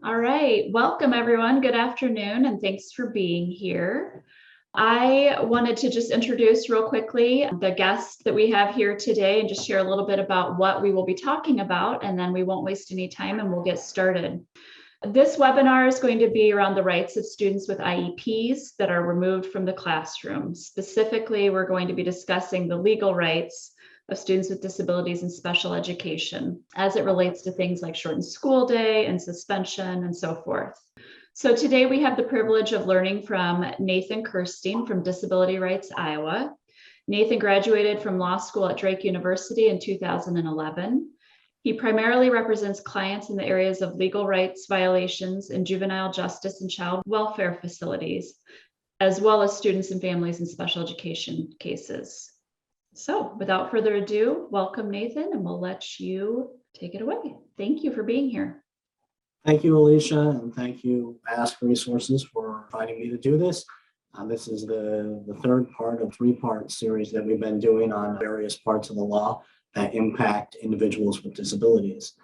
All right, welcome everyone. Good afternoon, and thanks for being here. I wanted to just introduce real quickly the guest that we have here today and just share a little bit about what we will be talking about, and then we won't waste any time and we'll get started. This webinar is going to be around the rights of students with IEPs that are removed from the classroom. Specifically, we're going to be discussing the legal rights of students with disabilities in special education as it relates to things like shortened school day and suspension and so forth. So today we have the privilege of learning from Nathan Kirstein from Disability Rights Iowa. Nathan graduated from law school at Drake University in 2011. He primarily represents clients in the areas of legal rights violations in juvenile justice and child welfare facilities, as well as students and families in special education cases. So without further ado, welcome Nathan, and we'll let you take it away. Thank you for being here. Thank you, Alicia, and thank you, Ask Resources, for inviting me to do this. This is the third part of a three-part series that we've been doing on various parts of the law that impact individuals with disabilities.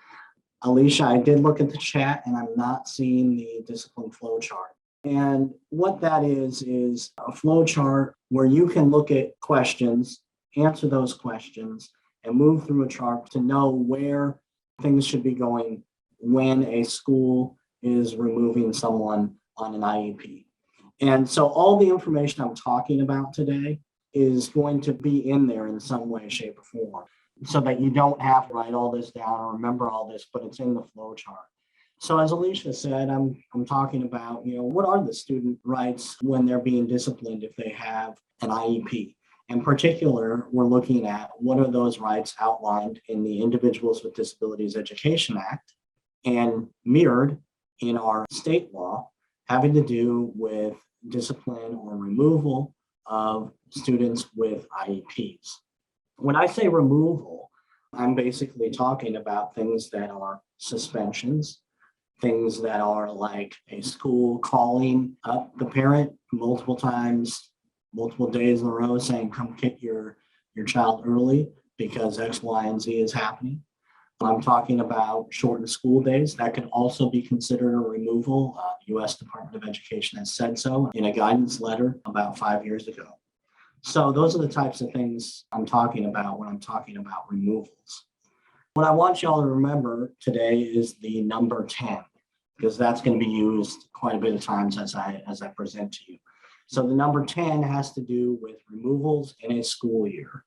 Alicia, I did look at the chat, and I'm not seeing the discipline flow chart. And what that is a flow chart where you can look at questions, answer those questions, and move through a chart to know where things should be going when a school is removing someone on an IEP. And so all the information I'm talking about today is going to be in there in some way, shape, or form, so that you don't have to write all this down or remember all this, but it's in the flow chart. So as Alicia said, I'm talking about, what are the student rights when they're being disciplined if they have an IEP? In particular, we're looking at what are those rights outlined in the Individuals with Disabilities Education Act and mirrored in our state law having to do with discipline or removal of students with IEPs. When I say removal, I'm basically talking about things that are suspensions, things that are like a school calling up the parent multiple times, multiple days in a row saying, come kick your child early because X, Y, and Z is happening. I'm talking about shortened school days. That can also be considered a removal. The U.S. Department of Education has said so in a guidance letter about 5 years ago. So those are the types of things I'm talking about when I'm talking about removals. What I want y'all to remember today is the number 10, because that's going to be used quite a bit of times as I present to you. So the number 10 has to do with removals in a school year.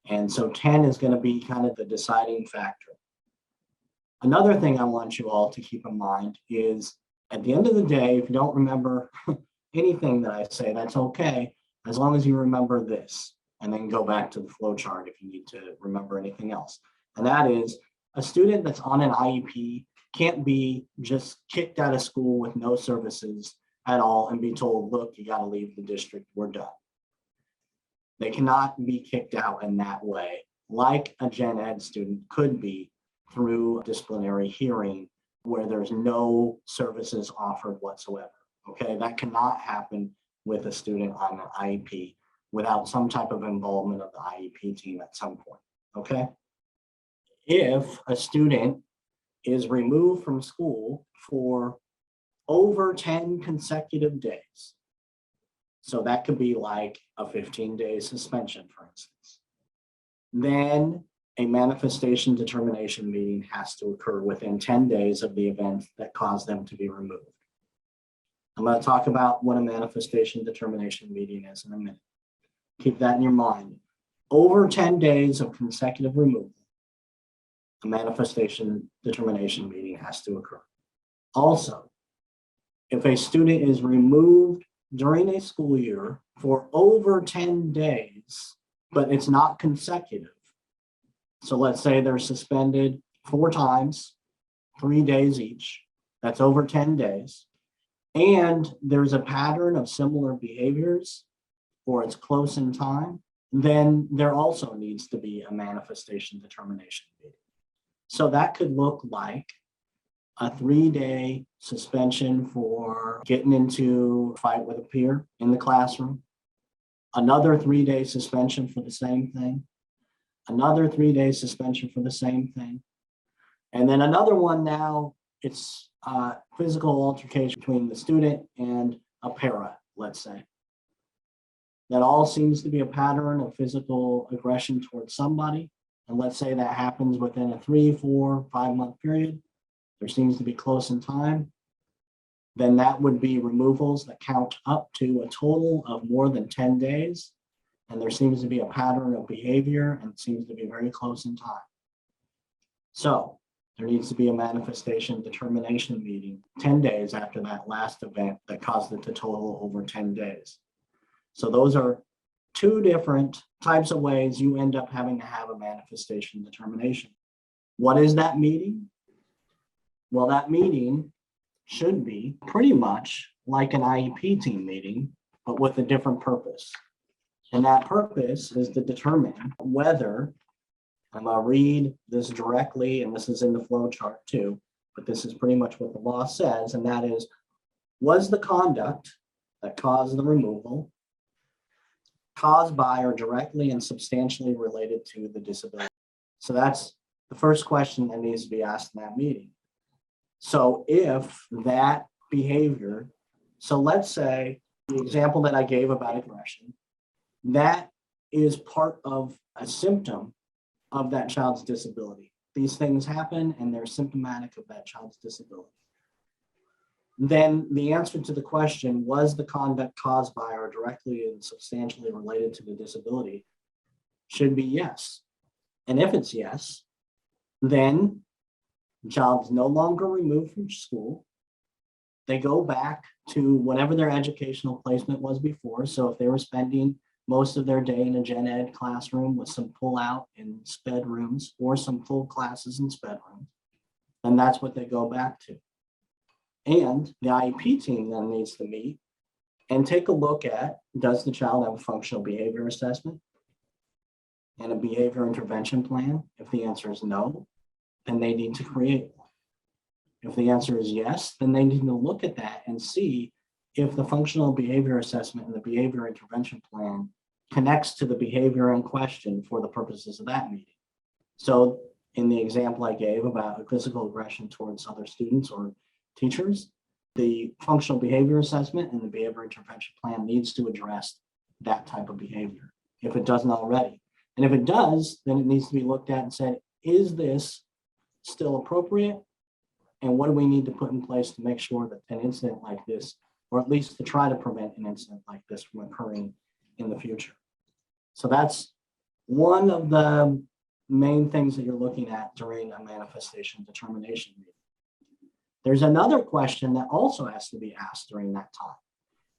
And so 10 is going to be kind of the deciding factor. Another thing I want you all to keep in mind is at the end of the day, if you don't remember anything that I say, that's okay, as long as you remember this, and then go back to the flow chart if you need to remember anything else. And that is a student that's on an IEP can't be just kicked out of school with no services at all and be told, look, you got to leave the district, we're done. They cannot be kicked out in that way, like a gen ed student could be through disciplinary hearing where there's no services offered whatsoever. Okay, that cannot happen with a student on an IEP without some type of involvement of the IEP team at some point. Okay, if a student is removed from school for over 10 consecutive days, so that could be like a 15-day suspension, for instance, then a manifestation determination meeting has to occur within 10 days of the event that caused them to be removed. I'm going to talk about what a manifestation determination meeting is in a minute. Keep that in your mind. Over 10 days of consecutive removal, a manifestation determination meeting has to occur. Also, if a student is removed during a school year for over 10 days, but it's not consecutive, so let's say they're suspended 4 times, 3 days each, that's over 10 days, and there's a pattern of similar behaviors, or it's close in time, then there also needs to be a manifestation determination meeting. So that could look like a 3-day suspension for getting into a fight with a peer in the classroom, another 3-day suspension for the same thing, another 3-day suspension for the same thing, and then another one now it's physical altercation between the student and a para, let's say. That all seems to be a pattern of physical aggression towards somebody. And let's say that happens within a 3, 4, 5-month period. There seems to be close in time. Then that would be removals that count up to a total of more than 10 days. And there seems to be a pattern of behavior and it seems to be very close in time. So there needs to be a manifestation determination meeting 10 days after that last event that caused it to total over 10 days. So those are two different types of ways you end up having to have a manifestation determination. What is that meeting? Well, that meeting should be pretty much like an IEP team meeting, but with a different purpose. And that purpose is to determine whether, I'm going to read this directly, and this is in the flow chart too, but this is pretty much what the law says, and that is, was the conduct that caused the removal caused by or directly and substantially related to the disability? So that's the first question that needs to be asked in that meeting. So if that behavior, so let's say the example that I gave about aggression, that is part of a symptom of that child's disability. These things happen and they're symptomatic of that child's disability. Then the answer to the question, was the conduct caused by or directly and substantially related to the disability, should be yes. And if it's yes, then the child's no longer removed from school. They go back to whatever their educational placement was before. So if they were spending most of their day in a gen ed classroom with some pull out in sped rooms or some full classes in sped rooms, then that's what they go back to. And the IEP team then needs to meet and take a look at, does the child have a functional behavior assessment and a behavior intervention plan? If the answer is no, then they need to create one. If the answer is yes, then they need to look at that and see if the functional behavior assessment and the behavior intervention plan connects to the behavior in question for the purposes of that meeting. So in the example I gave about physical aggression towards other students or teachers, the functional behavior assessment and the behavior intervention plan needs to address that type of behavior if it doesn't already. And if it does, then it needs to be looked at and said, is this still appropriate? And what do we need to put in place to make sure that an incident like this, or at least to try to prevent an incident like this from occurring in the future? So that's one of the main things that you're looking at during a manifestation determination meeting. There's another question that also has to be asked during that time.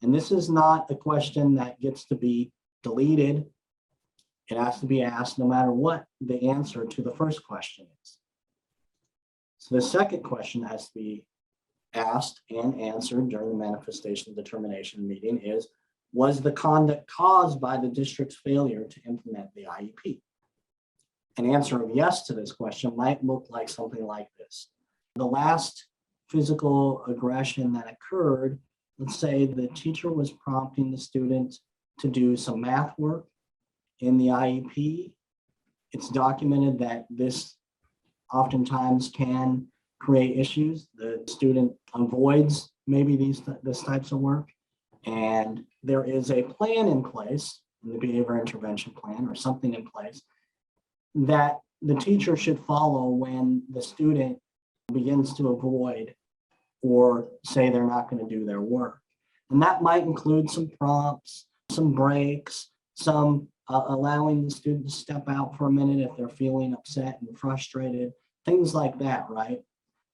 And this is not a question that gets to be deleted. It has to be asked no matter what the answer to the first question is. So the second question has to be asked and answered during the manifestation determination meeting is, was the conduct caused by the district's failure to implement the IEP? An answer of yes to this question might look like something like this. The last physical aggression that occurred, let's say the teacher was prompting the student to do some math work in the IEP. It's documented that this oftentimes can create issues. The student avoids maybe this types of work, and there is a plan in place, in the behavior intervention plan or something in place, that the teacher should follow when the student begins to avoid or say they're not going to do their work. And that might include some prompts, some breaks, some allowing the student to step out for a minute if they're feeling upset and frustrated, things like that, right?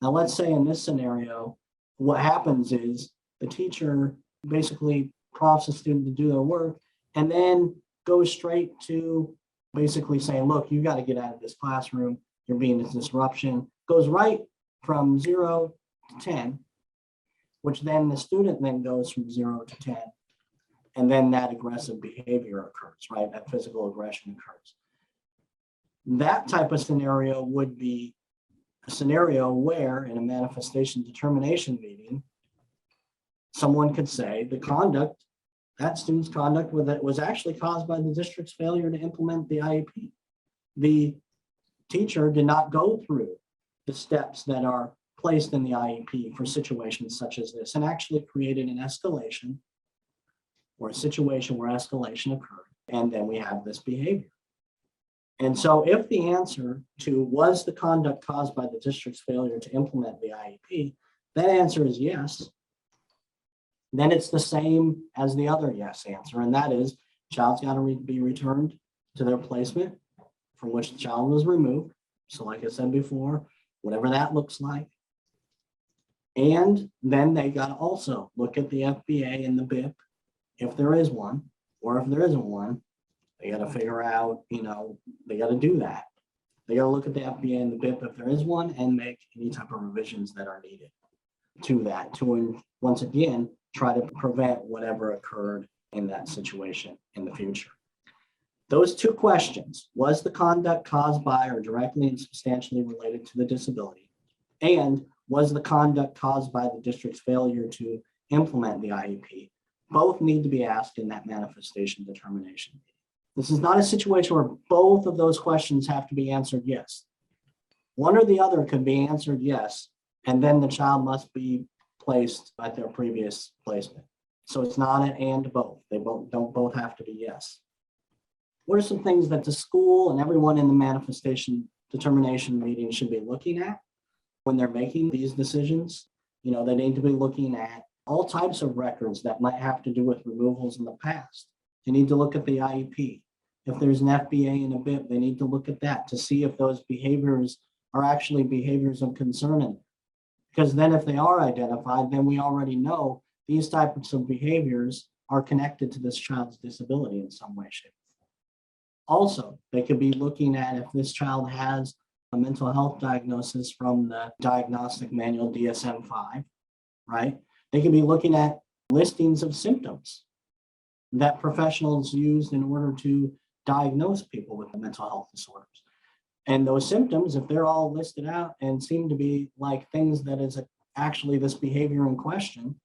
Now, let's say in this scenario, what happens is the teacher basically prompts the student to do their work and then goes straight to basically saying, look, you got to get out of this classroom. You're being a disruption. Goes right from 0 to 10, which then the student then goes from 0 to 10. And then that aggressive behavior occurs, right? That physical aggression occurs. That type of scenario would be a scenario where in a manifestation determination meeting, someone could say the conduct, that student's conduct was actually caused by the district's failure to implement the IEP. The teacher did not go through the steps that are placed in the IEP for situations such as this and actually created an escalation or a situation where escalation occurred. And then we have this behavior. And so if the answer to was the conduct caused by the district's failure to implement the IEP, that answer is yes, then it's the same as the other yes answer. And that is child's got to be returned to their placement from which the child was removed. So like I said before, whatever that looks like. And then they got to also look at the FBA and the BIP, if there is one, or if there isn't one, they got to figure out, they got to do that. They got to look at the FBA and the BIP if there is one and make any type of revisions that are needed to that to, once again, try to prevent whatever occurred in that situation in the future. Those two questions, was the conduct caused by or directly and substantially related to the disability? And was the conduct caused by the district's failure to implement the IEP? Both need to be asked in that manifestation determination. This is not a situation where both of those questions have to be answered yes. One or the other could be answered yes, and then the child must be placed at their previous placement. So it's not an and both. They don't both have to be yes. What are some things that the school and everyone in the manifestation determination meeting should be looking at when they're making these decisions? They need to be looking at all types of records that might have to do with removals in the past. They need to look at the IEP. If there's an FBA and a BIP, they need to look at that to see if those behaviors are actually behaviors of concern. Because then if they are identified, then we already know these types of behaviors are connected to this child's disability in some way, shape, or form. Also, they could be looking at if this child has a mental health diagnosis from the diagnostic manual DSM-5, right? They could be looking at listings of symptoms that professionals use in order to diagnose people with mental health disorders. And those symptoms, if they're all listed out and seem to be like things that is actually this behavior in question,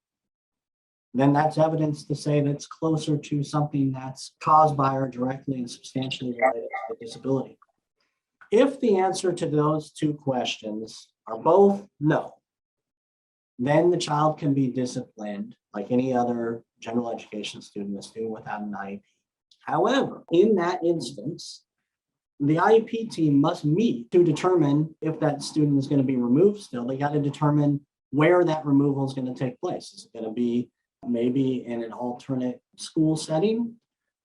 then that's evidence to say that's closer to something that's caused by or directly and substantially related to the disability. If the answer to those two questions are both no, then the child can be disciplined like any other general education student, a student without an IEP. However, in that instance, the IEP team must meet to determine if that student is going to be removed still. They got to determine where that removal is going to take place. Is it going to be maybe in an alternate school setting?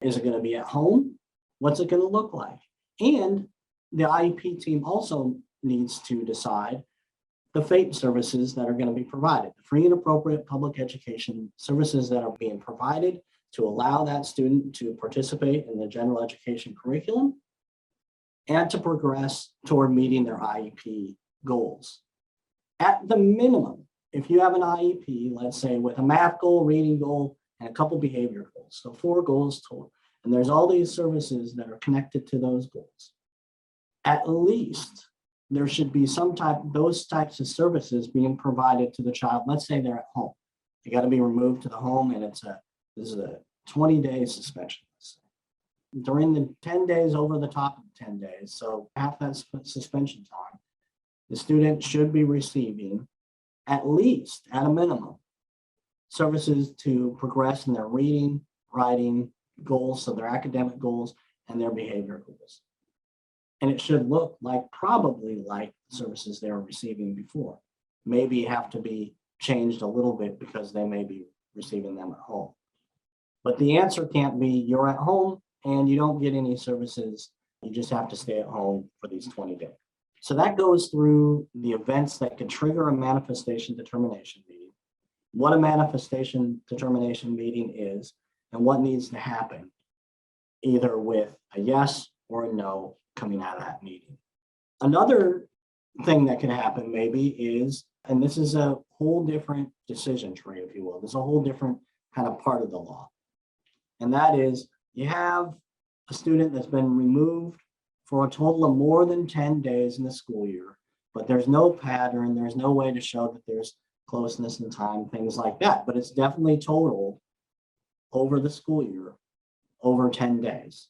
Is it going to be at home? What's it going to look like? And the IEP team also needs to decide the FAPE services that are going to be provided, the free and appropriate public education services that are being provided to allow that student to participate in the general education curriculum and to progress toward meeting their IEP goals. At the minimum, if you have an IEP, let's say with a math goal, reading goal, and a couple behavior goals, so 4 goals total, and there's all these services that are connected to those goals, at least there should be those types of services being provided to the child. Let's say they're at home. They got to be removed to the home, and this is a 20-day suspension. During the 10 days over the top of 10 days, so half that suspension time, the student should be receiving at least, at a minimum, services to progress in their reading, writing goals, so their academic goals and their behavior goals. And it should look probably like services they were receiving before. Maybe have to be changed a little bit because they may be receiving them at home. But the answer can't be you're at home and you don't get any services. You just have to stay at home for these 20 days. So that goes through the events that can trigger a manifestation determination meeting, what a manifestation determination meeting is, and what needs to happen, either with a yes or a no coming out of that meeting. Another thing that can happen maybe is, and this is a whole different decision tree, if you will, there's a whole different kind of part of the law. And that is, you have a student that's been removed for a total of more than 10 days in the school year, but there's no pattern, there's no way to show that there's closeness in time, things like that. But it's definitely totaled over the school year, over 10 days.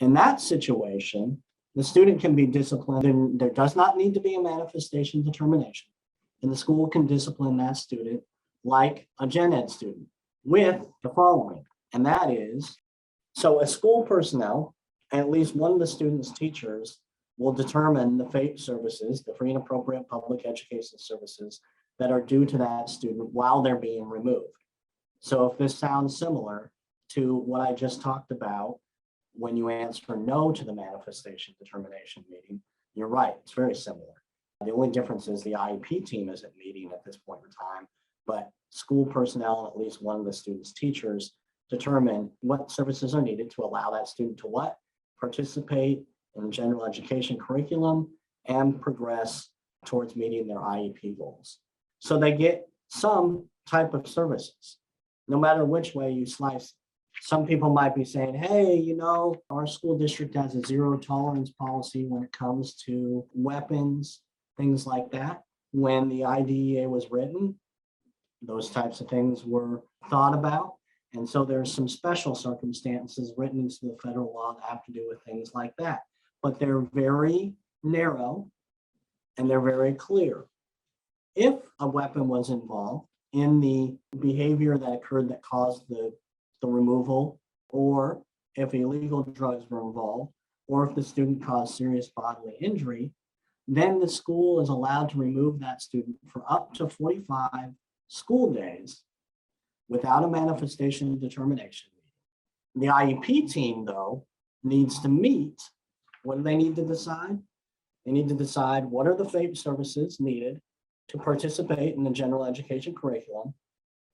In that situation, the student can be disciplined, and there does not need to be a manifestation determination. and the school can discipline that student like a gen ed student with the following. And that is, so a school personnel, at least one of the student's teachers will determine the FAPE services, the free and appropriate public education services that are due to that student while they're being removed. So if this sounds similar to what I just talked about, when you answer no to the manifestation determination meeting, you're right, it's very similar. The only difference is the IEP team isn't meeting at this point in time, but school personnel and at least one of the student's teachers determine what services are needed to allow that student to what? Participate in general education curriculum and progress towards meeting their IEP goals. So they get some type of services, no matter which way you slice it. Some people might be saying, hey, you know, our school district has a zero tolerance policy when it comes to weapons, things like that. When the IDEA was written, those types of things were thought about. And so there's some special circumstances written into the federal law that have to do with things like that. But they're very narrow and they're very clear. If a weapon was involved in the behavior that occurred that caused the removal, or if illegal drugs were involved, or if the student caused serious bodily injury, then the school is allowed to remove that student for up to 45 school days without a manifestation determination. The IEP team, though, needs to meet. What do they need to decide? They need to decide what are the FAPE services needed to participate in the general education curriculum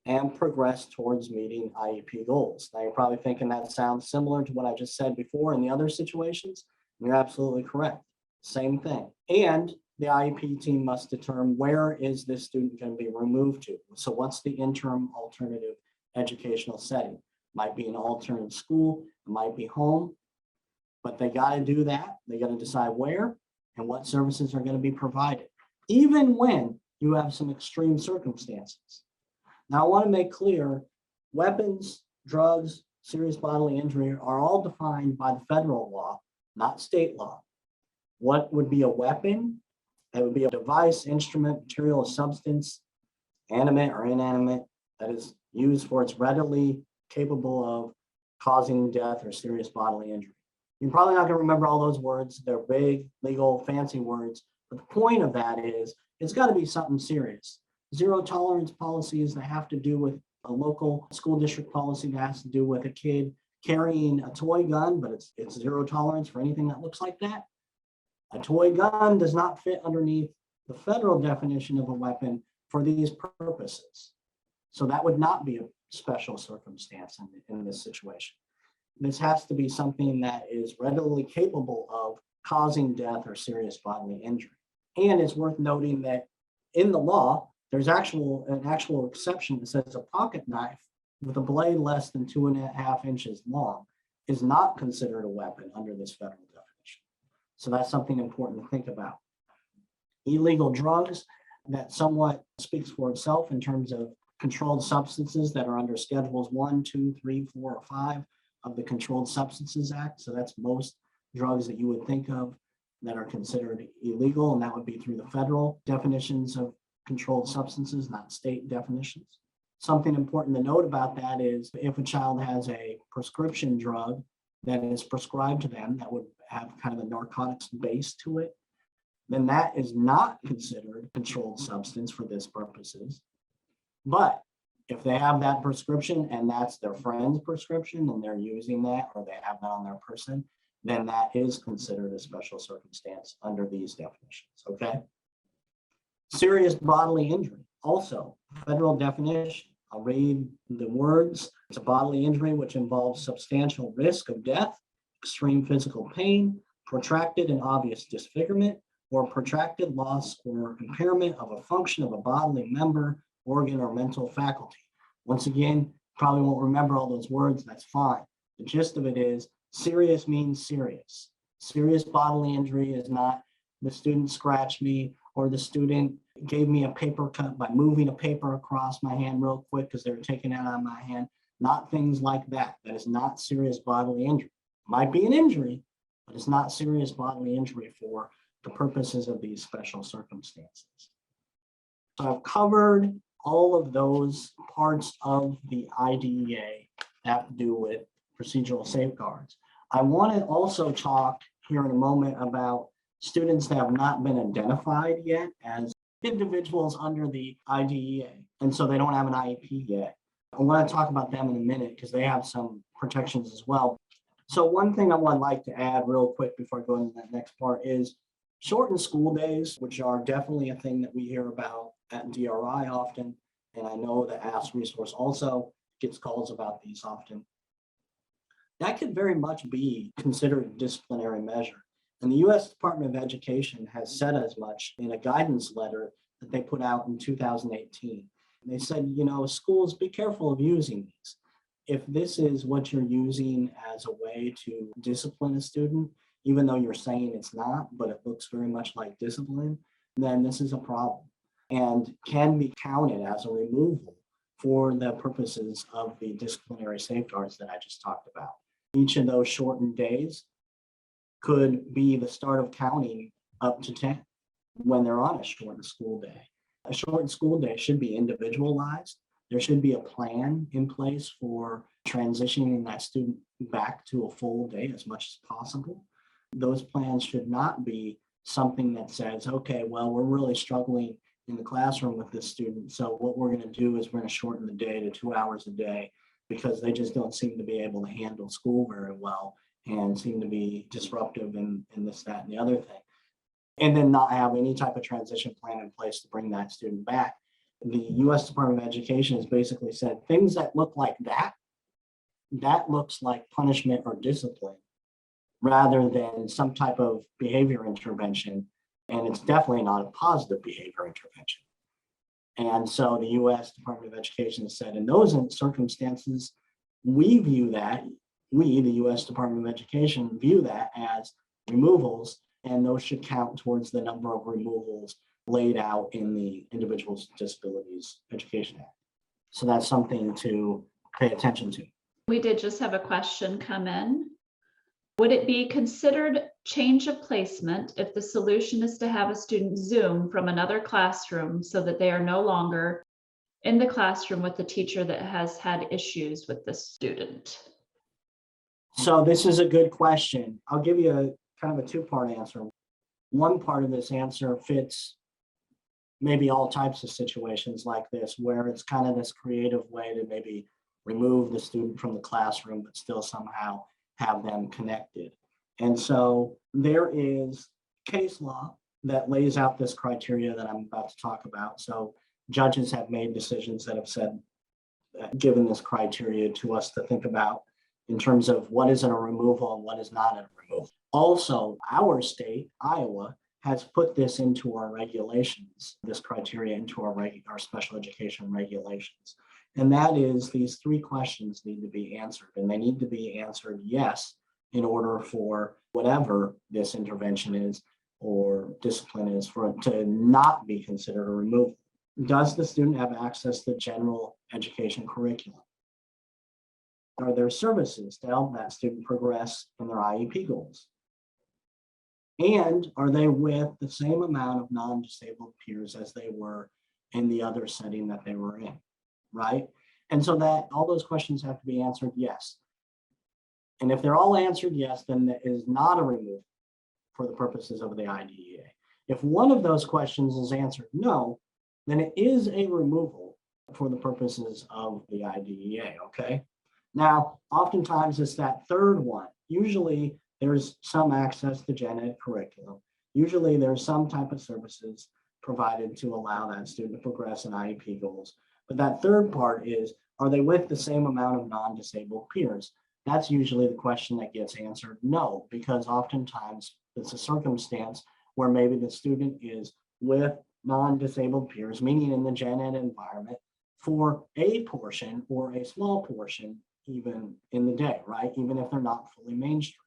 and progress towards meeting IEP goals. Now, you're probably thinking that sounds similar to what I just said before in the other situations. You're absolutely correct. Same thing. And the IEP team must determine where is this student going to be removed to. So what's the interim alternative educational setting? Might be an alternate school, it might be home, but they got to do that. They got to decide where and what services are going to be provided, even when you have some extreme circumstances. Now, I want to make clear, weapons, drugs, serious bodily injury are all defined by the federal law, not state law. What would be a weapon? It would be a device, instrument, material, or substance, animate or inanimate, that is used for its readily capable of causing death or serious bodily injury. You're probably not going to remember all those words. They're big, legal, fancy words. But the point of that is it's got to be something serious. Zero tolerance policies that have to do with a local school district policy that has to do with a kid carrying a toy gun, but it's zero tolerance for anything that looks like that. A toy gun does not fit underneath the federal definition of a weapon for these purposes. So that would not be a special circumstance in this situation. This has to be something that is readily capable of causing death or serious bodily injury. And it's worth noting that in the law, there's an actual exception that says a pocket knife with a blade less than 2.5 inches long is not considered a weapon under this federal definition. So that's something important to think about. Illegal drugs, that somewhat speaks for itself in terms of controlled substances that are under schedules 1, 2, 3, 4, or 5 of the Controlled Substances Act. So that's most drugs that you would think of that are considered illegal, and that would be through the federal definitions of controlled substances, not state definitions. Something important to note about that is if a child has a prescription drug that is prescribed to them that would have kind of a narcotics base to it, then that is not considered a controlled substance for this purposes. But if they have that prescription and that's their friend's prescription and they're using that or they have that on their person, then that is considered a special circumstance under these definitions, okay? Serious bodily injury, also federal definition. I'll read the words. It's a bodily injury which involves substantial risk of death, extreme physical pain, protracted and obvious disfigurement, or protracted loss or impairment of a function of a bodily member, organ, or mental faculty. Once again, probably won't remember all those words, that's fine. The gist of it is serious means serious. Serious bodily injury is not the student scratched me or the student gave me a paper cut by moving a paper across my hand real quick because they were taking it out of my hand. Not things like that. That is not serious bodily injury. Might be an injury, but it's not serious bodily injury for the purposes of these special circumstances. So I've covered all of those parts of the IDEA that have to do with procedural safeguards. I want to also talk here in a moment about students that have not been identified yet as individuals under the IDEA, and so they don't have an IEP yet. I want to talk about them in a minute because they have some protections as well. So one thing I would like to add real quick before I go into that next part is shortened school days, which are definitely a thing that we hear about at DRI often. And I know the Ask resource also gets calls about these often. That could very much be considered a disciplinary measure. And the US Department of Education has said as much in a guidance letter that they put out in 2018. They said, you know, schools, be careful of using these. If this is what you're using as a way to discipline a student, even though you're saying it's not, but it looks very much like discipline, then this is a problem and can be counted as a removal for the purposes of the disciplinary safeguards that I just talked about. Each of those shortened days could be the start of counting up to 10 when they're on a shortened school day. A shortened school day should be individualized. There should be a plan in place for transitioning that student back to a full day as much as possible. Those plans should not be something that says, okay, well, we're really struggling in the classroom with this student. So what we're going to do is we're going to shorten the day to 2 hours a day because they just don't seem to be able to handle school very well and seem to be disruptive in this, that, and the other thing. And then not have any type of transition plan in place to bring that student back. The US Department of Education has basically said things that look like that looks like punishment or discipline rather than some type of behavior intervention. And it's definitely not a positive behavior intervention. And so the US Department of Education has said in those circumstances, we view that, we, the US Department of Education, view that as removals, and those should count towards the number of removals laid out in the Individuals with Disabilities Education Act. So that's something to pay attention to. We did just have a question come in. Would it be considered change of placement if the solution is to have a student Zoom from another classroom so that they are no longer in the classroom with the teacher that has had issues with the student? So this is a good question. I'll give you a kind of a two-part answer. One part of this answer fits maybe all types of situations like this, where it's kind of this creative way to maybe remove the student from the classroom, but still somehow have them connected. And so there is case law that lays out this criteria that I'm about to talk about. So judges have made decisions that have said, given this criteria to us to think about in terms of what is a removal and what is not a removal. Also, our state, Iowa, has put this into our regulations, this criteria into our special education regulations. And that is these three questions need to be answered, and they need to be answered yes in order for whatever this intervention is or discipline is for it to not be considered a removal. Does the student have access to general education curriculum? Are there services to help that student progress in their IEP goals? And are they with the same amount of non-disabled peers as they were in the other setting that they were in, right? And so that all those questions have to be answered yes. And if they're all answered yes, then that is not a removal for the purposes of the IDEA. If one of those questions is answered no, then it is a removal for the purposes of the IDEA, okay? Now, oftentimes it's that third one. Usually there's some access to gen ed curriculum. Usually there's some type of services provided to allow that student to progress in IEP goals. But that third part is, are they with the same amount of non-disabled peers? That's usually the question that gets answered no, because oftentimes it's a circumstance where maybe the student is with non-disabled peers, meaning in the gen ed environment, for a portion or a small portion even in the day, right? Even if they're not fully mainstream.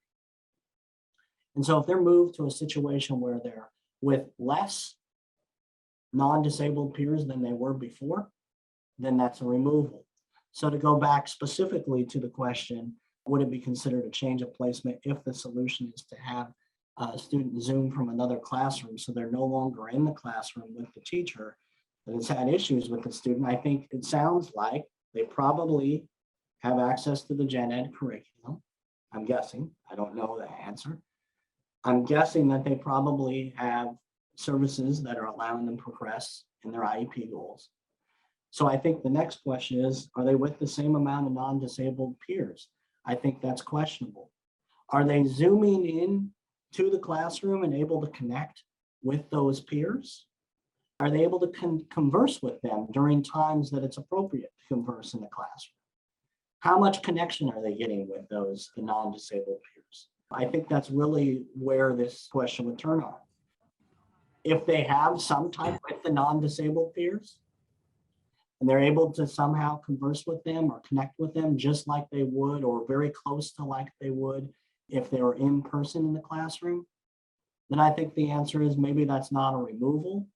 And so if they're moved to a situation where they're with less non-disabled peers than they were before, then that's a removal. So to go back specifically to the question, would it be considered a change of placement if the solution is to have a student Zoom from another classroom so they're no longer in the classroom with the teacher? that has had issues with the student, I think it sounds like they probably have access to the gen ed curriculum. I'm guessing, I don't know the answer. I'm guessing that they probably have services that are allowing them to progress in their IEP goals. So I think the next question is, are they with the same amount of non-disabled peers? I think that's questionable. Are they zooming in to the classroom and able to connect with those peers? Are they able to converse with them during times that it's appropriate to converse in the classroom? How much connection are they getting with those non-disabled peers? I think that's really where this question would turn on. If they have some type with the non-disabled peers, and they're able to somehow converse with them or connect with them just like they would, or very close to like they would if they were in person in the classroom, then I think the answer is maybe that's not a removal,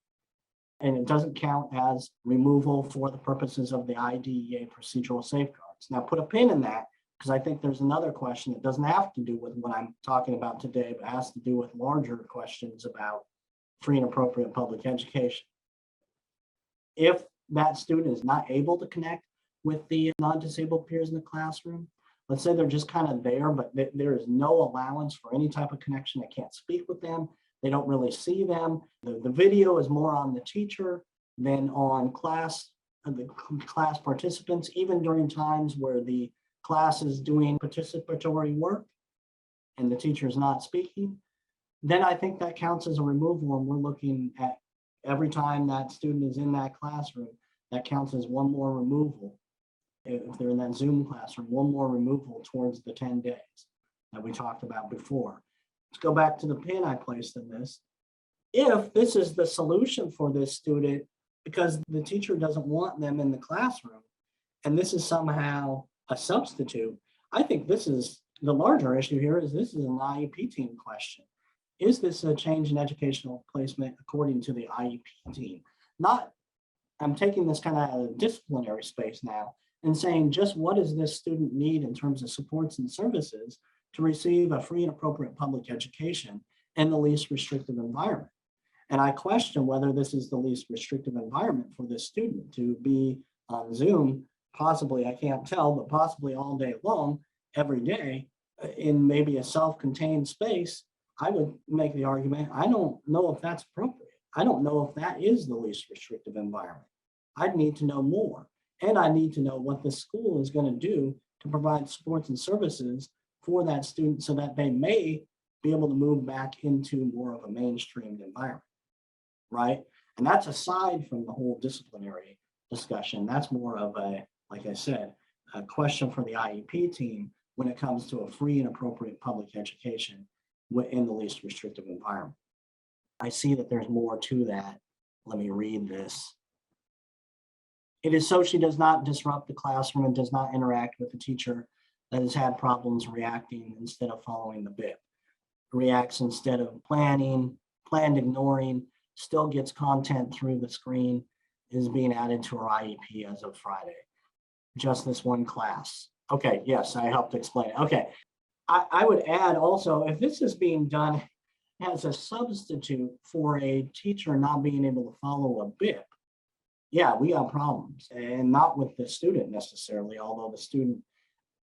and it doesn't count as removal for the purposes of the IDEA procedural safeguards. Now put a pin in that, because I think there's another question that doesn't have to do with what I'm talking about today, but has to do with larger questions about free and appropriate public education. If that student is not able to connect with the non-disabled peers in the classroom, let's say they're just kind of there, but there is no allowance for any type of connection. They can't speak with them. They don't really see them. The video is more on the teacher than on the class participants, even during times where the class is doing participatory work and the teacher is not speaking. Then I think that counts as a removal, and we're looking at every time that student is in that classroom, that counts as one more removal. If they're in that Zoom classroom, one more removal towards the 10 days that we talked about before. Let's go back to the pin I placed in this. If this is the solution for this student because the teacher doesn't want them in the classroom, and this is somehow a substitute, I think this is the larger issue here. Is this is an IEP team question. Is this a change in educational placement according to the IEP team? Not, I'm taking this kind of out of disciplinary space now and saying just what does this student need in terms of supports and services to receive a free and appropriate public education in the least restrictive environment. And I question whether this is the least restrictive environment for this student to be on Zoom, possibly, I can't tell, but possibly all day long, every day, in maybe a self-contained space. I would make the argument, I don't know if that's appropriate. I don't know if that is the least restrictive environment. I'd need to know more. And I need to know what the school is going to do to provide supports and services for that student so that they may be able to move back into more of a mainstreamed environment, right? And that's aside from the whole disciplinary discussion. That's more of a, like I said, a question for the IEP team when it comes to a free and appropriate public education in the least restrictive environment. I see that there's more to that. Let me read this. It is so she does not disrupt the classroom and does not interact with the teacher that has had problems reacting instead of following the BIP. Reacts instead of planned ignoring, still gets content through the screen, is being added to her IEP as of Friday. Just this one class. Okay, yes, I helped explain it. Okay, I would add also, if this is being done as a substitute for a teacher not being able to follow a BIP, yeah, we have problems, and not with the student necessarily, although the student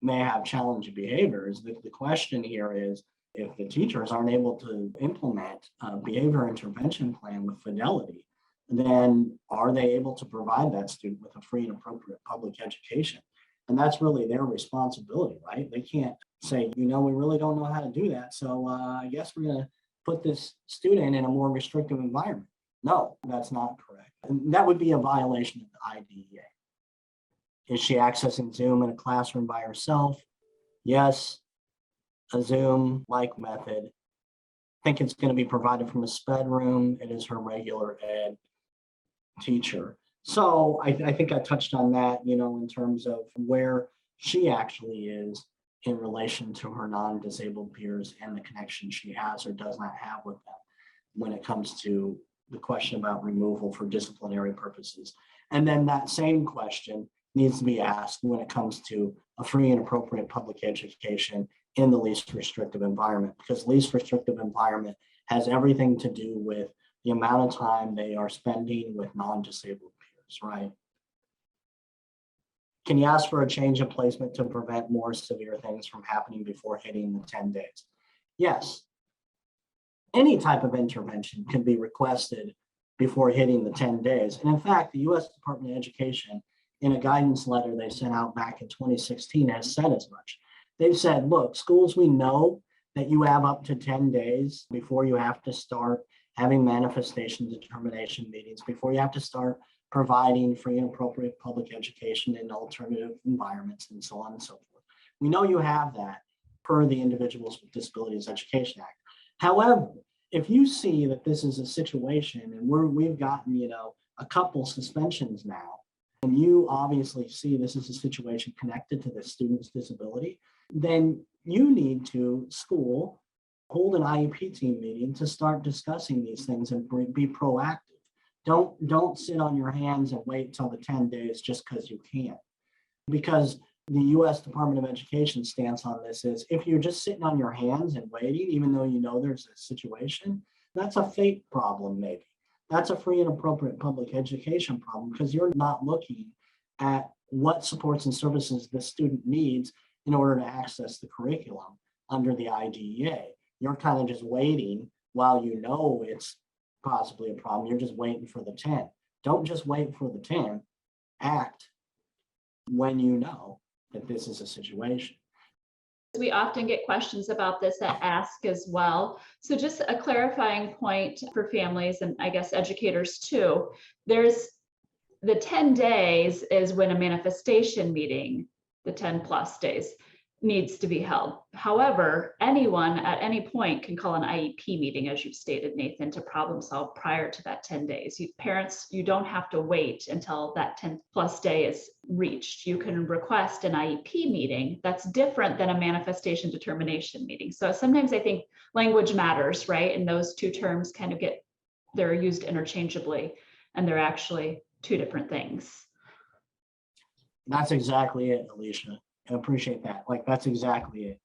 may have challenging behaviors. The question here is, if the teachers aren't able to implement a behavior intervention plan with fidelity, then are they able to provide that student with a free and appropriate public education? And that's really their responsibility, right? They can't say, we really don't know how to do that, so I guess we're going to put this student in a more restrictive environment. No, that's not correct. And that would be a violation of the IDEA. Is she accessing Zoom in a classroom by herself? Yes, a Zoom-like method. I think it's going to be provided from a sped room. It is her regular ed teacher. So I think I touched on that, in terms of where she actually is in relation to her non-disabled peers and the connection she has or does not have with them when it comes to the question about removal for disciplinary purposes. And then that same question needs to be asked when it comes to a free and appropriate public education in the least restrictive environment, because least restrictive environment has everything to do with the amount of time they are spending with non-disabled factors, right? Can you ask for a change of placement to prevent more severe things from happening before hitting the 10 days? Yes. Any type of intervention can be requested before hitting the 10 days. And in fact, the U.S. Department of Education, in a guidance letter they sent out back in 2016, has said as much. They've said, look, schools, we know that you have up to 10 days before you have to start having manifestation determination meetings, before you have to start providing free and appropriate public education in alternative environments, and so on and so forth. We know you have that per the Individuals with Disabilities Education Act. However, if you see that this is a situation and we've gotten, a couple suspensions now, and you obviously see this is a situation connected to the student's disability, then you need to, school, hold an IEP team meeting to start discussing these things and be proactive. Don't sit on your hands and wait till the 10 days just because you can. Because the U.S. Department of Education stance on this is if you're just sitting on your hands and waiting, even though you know there's a situation, that's a fate problem maybe. That's a free and appropriate public education problem because you're not looking at what supports and services the student needs in order to access the curriculum under the IDEA. You're kind of just waiting while you know it's possibly a problem. You're just waiting for the 10. Don't just wait for the 10. Act when you know that this is a situation. We often get questions about this at Ask as well. So just a clarifying point for families and I guess educators too. There's the 10 days is when a manifestation meeting, the 10 plus days, needs to be held. However, anyone at any point can call an IEP meeting, as you've stated, Nathan, to problem solve prior to that 10 days. Parents, you don't have to wait until that 10 plus day is reached. You can request an IEP meeting that's different than a manifestation determination meeting. So sometimes I think language matters, right? And those two terms kind of they're used interchangeably, and they're actually two different things. That's exactly it, Alicia. I appreciate that. That's exactly it.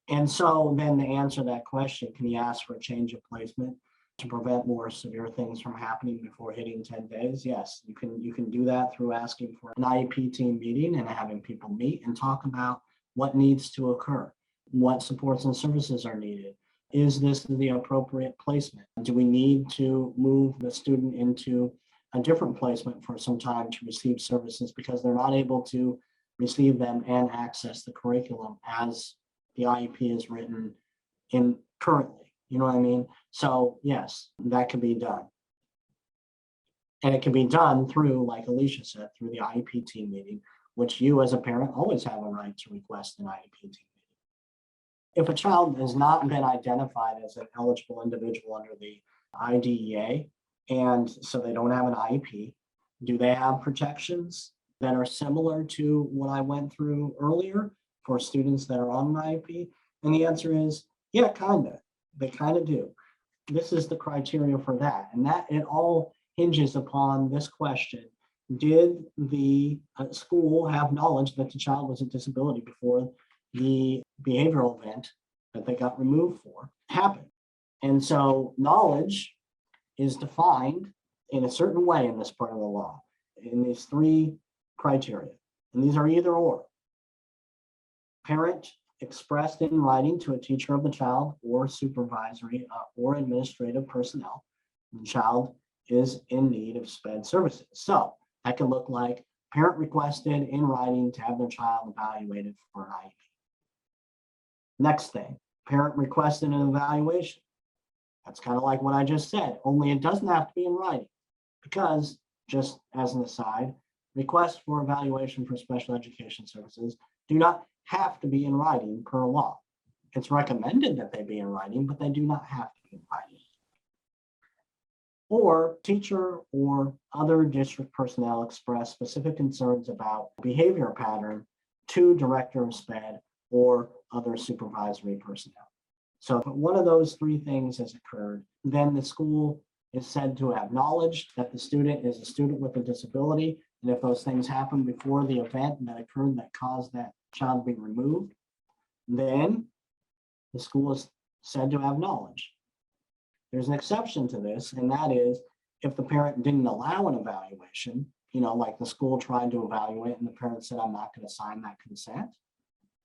And so then to answer that question, can you ask for a change of placement to prevent more severe things from happening before hitting 10 days? Yes, you can do that through asking for an IEP team meeting and having people meet and talk about what needs to occur, what supports and services are needed. Is this the appropriate placement? Do we need to move the student into a different placement for some time to receive services because they're not able to receive them and access the curriculum as the IEP is written in currently, you know what I mean? So yes, that can be done. And it can be done through, like Alicia said, through the IEP team meeting, which you as a parent always have a right to request an IEP team meeting. If a child has not been identified as an eligible individual under the IDEA, and so they don't have an IEP, do they have protections that are similar to what I went through earlier for students that are on an IEP? And the answer is, yeah, kind of. They kind of do. This is the criteria for that. And that it all hinges upon this question. Did the school have knowledge that the child was a disability before the behavioral event that they got removed for happened? And so knowledge is defined in a certain way in this part of the law, in these three criteria. And these are either or. Parent expressed in writing to a teacher of the child or supervisory or administrative personnel. The child is in need of SPED services. So that can look like parent requested in writing to have their child evaluated for an IEP. Next thing, parent requested an evaluation. That's kind of like what I just said, only it doesn't have to be in writing because, just as an aside, requests for evaluation for special education services do not have to be in writing per law. It's recommended that they be in writing, but they do not have to be in writing. Or teacher or other district personnel express specific concerns about behavior pattern to director of SPED or other supervisory personnel. So if one of those three things has occurred, then the school is said to have knowledge that the student is a student with a disability. And if those things happen before the event that occurred that caused that child to be removed, then the school is said to have knowledge. There's an exception to this, and that is if the parent didn't allow an evaluation like the school tried to evaluate and the parent said, I'm not going to sign that consent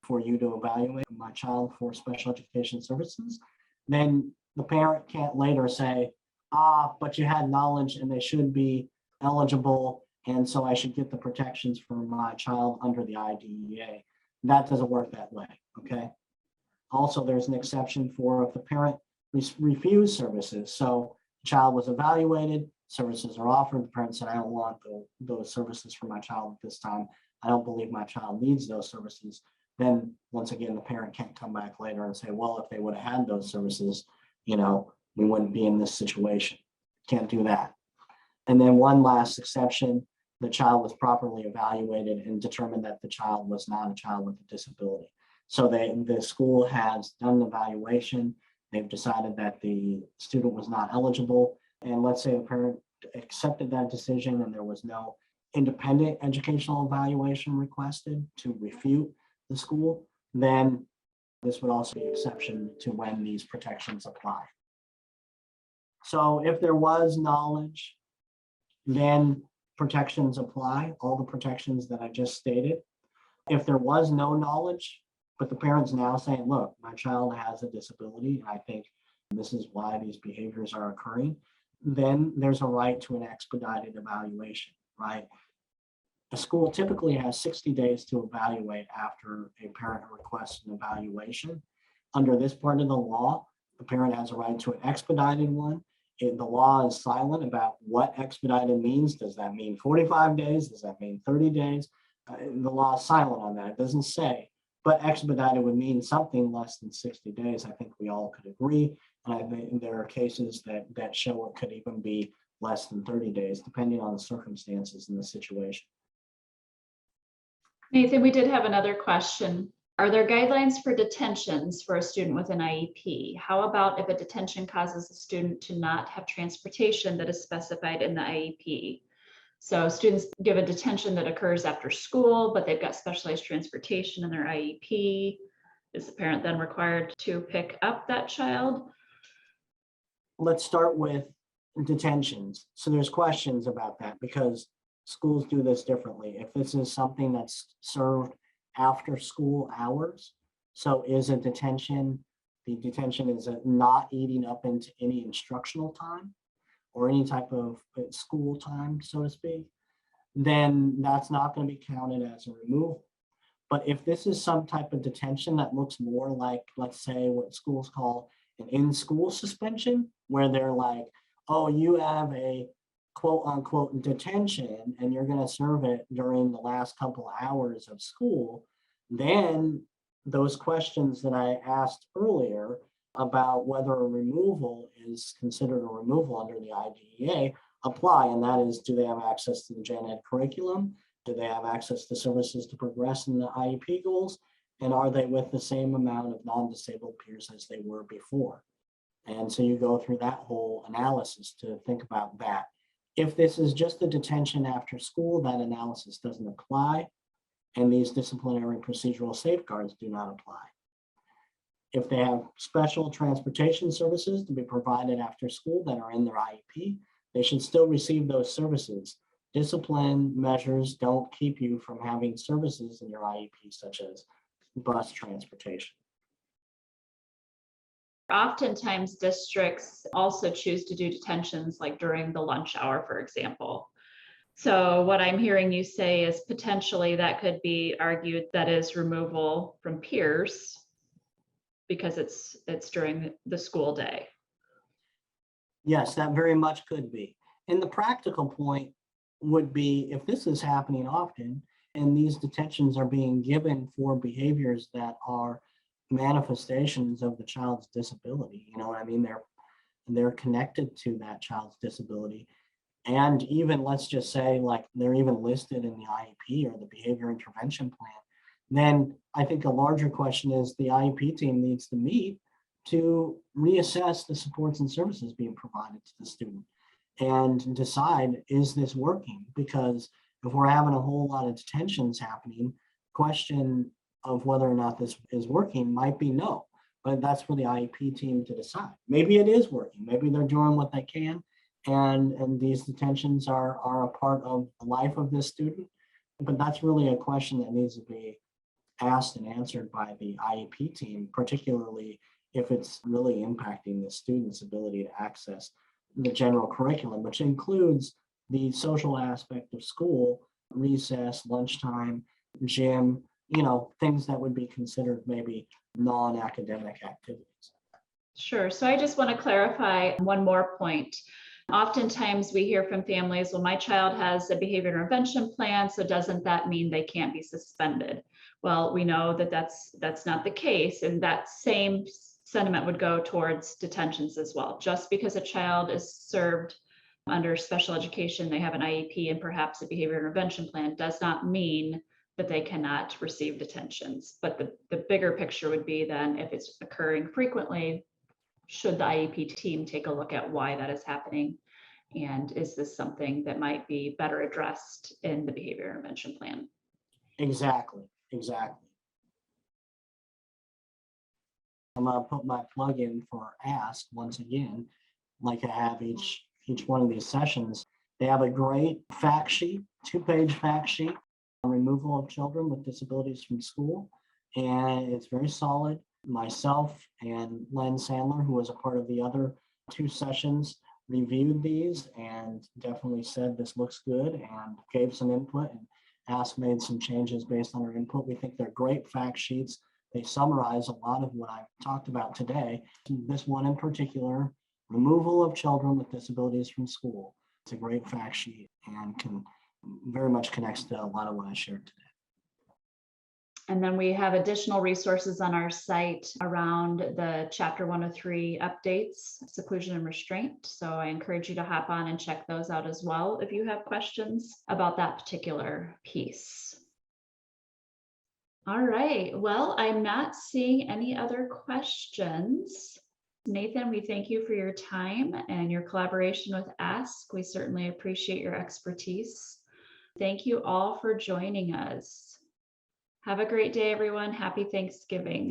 for you to evaluate my child for special education services, then the parent can't later say, but you had knowledge and they should be eligible, and so I should get the protections for my child under the IDEA. That doesn't work that way, okay? Also, there's an exception for if the parent refused services. So the child was evaluated, services are offered, the parent said, I don't want those services for my child at this time. I don't believe my child needs those services. Then once again, the parent can't come back later and say, well, if they would have had those services, we wouldn't be in this situation. Can't do that. And then one last exception, the child was properly evaluated and determined that the child was not a child with a disability. So the school has done the evaluation. They've decided that the student was not eligible. And let's say the parent accepted that decision and there was no independent educational evaluation requested to refute the school, then this would also be an exception to when these protections apply. So if there was knowledge, then protections apply, all the protections that I just stated. If there was no knowledge, but the parent's now saying, look, my child has a disability, and I think this is why these behaviors are occurring, then there's a right to an expedited evaluation, right? A school typically has 60 days to evaluate after a parent requests an evaluation. Under this part of the law, the parent has a right to an expedited one. The law is silent about what expedited means. Does that mean 45 days? Does that mean 30 days? The law is silent on that. It doesn't say, but expedited would mean something less than 60 days. I think we all could agree. And I think there are cases that show it could even be less than 30 days, depending on the circumstances and the situation. Nathan, we did have another question. Are there guidelines for detentions for a student with an IEP? How about if a detention causes a student to not have transportation that is specified in the IEP? So students give a detention that occurs after school, but they've got specialized transportation in their IEP. Is the parent then required to pick up that child? Let's start with detentions. So there's questions about that because schools do this differently. If this is something that's served after school hours, so is a detention, the detention is not eating up into any instructional time or any type of school time, so to speak, then that's not going to be counted as a removal. But if this is some type of detention that looks more like, let's say, what schools call an in-school suspension, where they're like, oh, you have a quote unquote detention and you're going to serve it during the last couple of hours of school, then those questions that I asked earlier about whether a removal is considered a removal under the IDEA apply. And that is, do they have access to the gen ed curriculum? Do they have access to services to progress in the IEP goals? And are they with the same amount of non-disabled peers as they were before? And so you go through that whole analysis to think about that. If this is just a detention after school, that analysis doesn't apply, and these disciplinary procedural safeguards do not apply. If they have special transportation services to be provided after school that are in their IEP, they should still receive those services. Discipline measures don't keep you from having services in your IEP, such as bus transportation. Oftentimes, districts also choose to do detentions like during the lunch hour, for example. So what I'm hearing you say is potentially that could be argued that is removal from peers because it's during the school day. Yes, that very much could be. And the practical point would be if this is happening often and these detentions are being given for behaviors that are manifestations of the child's disability, you know what I mean? They're connected to that child's disability. And even let's just say like they're even listed in the IEP or the behavior intervention plan, then I think a larger question is the IEP team needs to meet to reassess the supports and services being provided to the student and decide, is this working? Because if we're having a whole lot of detentions happening, question of whether or not this is working might be no, but that's for the IEP team to decide. Maybe it is working. Maybe they're doing what they can and these detentions are a part of the life of this student. But that's really a question that needs to be asked and answered by the IEP team, particularly if it's really impacting the student's ability to access the general curriculum, which includes the social aspect of school, recess, lunchtime, gym, things that would be considered maybe non-academic activities. Sure. So I just want to clarify one more point. Oftentimes we hear from families, well, my child has a behavior intervention plan, so doesn't that mean they can't be suspended? Well, we know that that's not the case, and that same sentiment would go towards detentions as well. Just because a child is served under special education, they have an IEP and perhaps a behavior intervention plan, does not mean that they cannot receive detentions. But the bigger picture would be then, if it's occurring frequently, should the IEP team take a look at why that is happening? And is this something that might be better addressed in the behavior intervention plan? Exactly. I'm gonna put my plug in for Ask once again, like I have each one of these sessions. They have a great fact sheet, 2-page fact sheet on removal of children with disabilities from school. And it's very solid. Myself and Len Sandler, who was a part of the other 2 sessions, reviewed these and definitely said this looks good and gave some input, and Ask made some changes based on our input. We think they're great fact sheets. They summarize a lot of what I've talked about today. This one in particular, removal of children with disabilities from school. It's a great fact sheet and very much connects to a lot of what I shared today. And then we have additional resources on our site around the Chapter 103 updates, seclusion and restraint. So I encourage you to hop on and check those out as well if you have questions about that particular piece. All right, well, I'm not seeing any other questions. Nathan, we thank you for your time and your collaboration with Ask. We certainly appreciate your expertise. Thank you all for joining us. Have a great day, everyone. Happy Thanksgiving.